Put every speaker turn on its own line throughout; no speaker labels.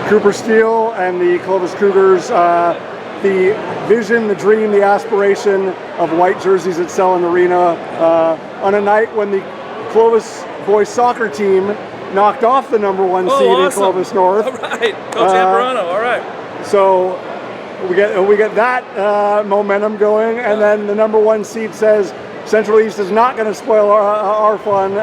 Cooper Steele and the Clovis Cougars, the vision, the dream, the aspiration of white jerseys at Selland Arena on a night when the Clovis boys soccer team knocked off the #1 seed in Clovis North.
All right, Coach Amperano, all right.
So we get that momentum going, and then the #1 seed says Central East is not going to spoil our fun.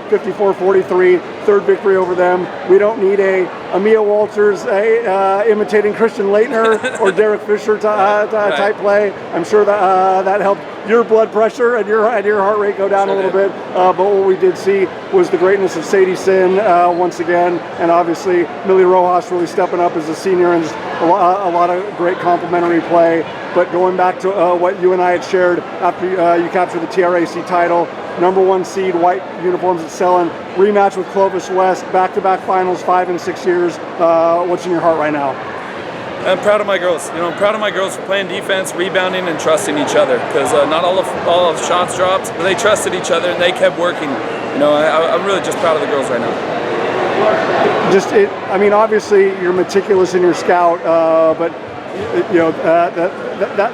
54-43, third victory over them. We don't need a Mia Walters imitating Christian Leitner or Derek Fisher type play. I'm sure that helped your blood pressure and your heart rate go down a little bit. But what we did see was the greatness of Sadie Sin once again, and obviously Millie Rojas really stepping up as a senior, and just a lot of great complimentary play. But going back to what you and I had shared after you captured the TRAC title, #1 seed, white uniforms at Selland, rematch with Clovis West, back-to-back finals, 5 and 6 years. What's in your heart right now?
I'm proud of my girls. I'm proud of my girls for playing defense, rebounding, and trusting each other. Because not all of shots dropped, but they trusted each other and they kept working. I'm really just proud of the girls right now.
I mean, obviously you're meticulous in your scout, but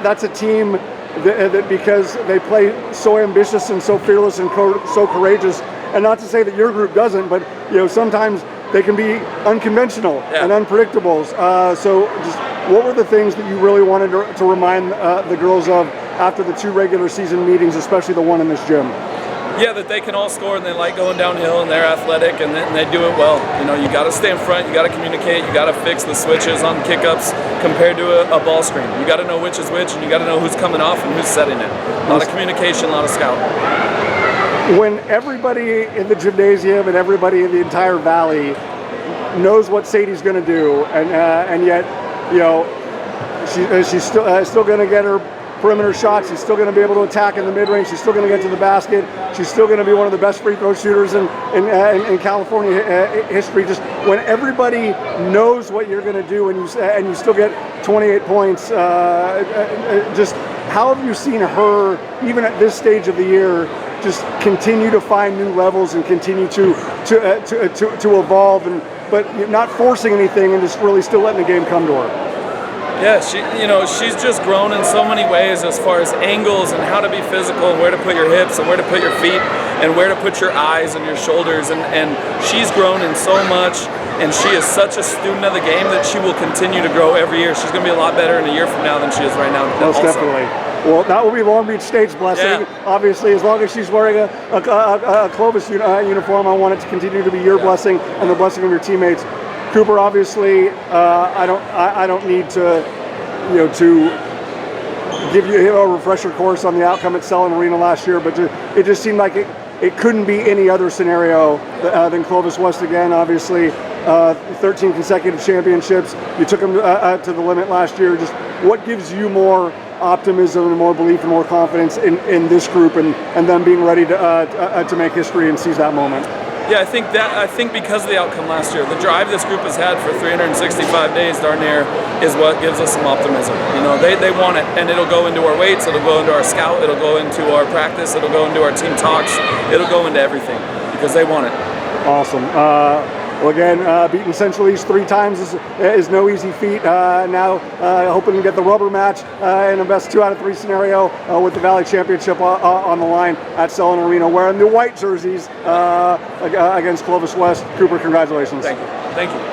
that's a team that because they play so ambitious and so fearless and so courageous. And not to say that your group doesn't, but sometimes they can be unconventional and unpredictables. So just what were the things that you really wanted to remind the girls of after the 2 regular season meetings, especially the one in this gym?
Yeah, that they can all score and they like going downhill and they're athletic and they do it well. You got to stay in front, you got to communicate, you got to fix the switches on kick-ups compared to a ball screen. You got to know which is which, and you got to know who's coming off and who's setting it. A lot of communication, a lot of scout.
When everybody in the gymnasium and everybody in the entire valley knows what Sadie's going to do, and yet she's still going to get her perimeter shots, she's still going to be able to attack in the mid-range, she's still going to get to the basket, she's still going to be one of the best free throw shooters in California history. Just when everybody knows what you're going to do and you still get 28 points, just how have you seen her, even at this stage of the year, just continue to find new levels and continue to evolve, but not forcing anything and just really still letting the game come to her?
Yeah, she's just grown in so many ways as far as angles and how to be physical and where to put your hips and where to put your feet and where to put your eyes and your shoulders. And she's grown in so much, and she is such a student of the game that she will continue to grow every year. She's going to be a lot better in a year from now than she is right now.
Most definitely. Well, that will be Long Beach State's blessing. Yeah. Obviously, as long as she's wearing a Clovis uniform, I want it to continue to be your blessing and the blessing of your teammates. Cooper, obviously, I don't need to give you a refresher course on the outcome at Selland Arena last year, but it just seemed like it couldn't be any other scenario than Clovis West again. Obviously, 13 consecutive championships. You took them to the limit last year. Just what gives you more optimism and more belief and more confidence in this group and them being ready to make history and seize that moment?
Yeah, I think because of the outcome last year, the drive this group has had for 365 days darn near is what gives us some optimism. They want it, and it'll go into our weights, it'll go into our scout, it'll go into our practice, it'll go into our team talks, it'll go into everything because they want it.
Awesome. Well, again, beating Central East 3 times is no easy feat. Now hoping to get the rubber match in a best 2 out of 3 scenario with the Valley Championship on the line at Selland Arena, wearing the white jerseys against Clovis West. Cooper, congratulations.
Thank you.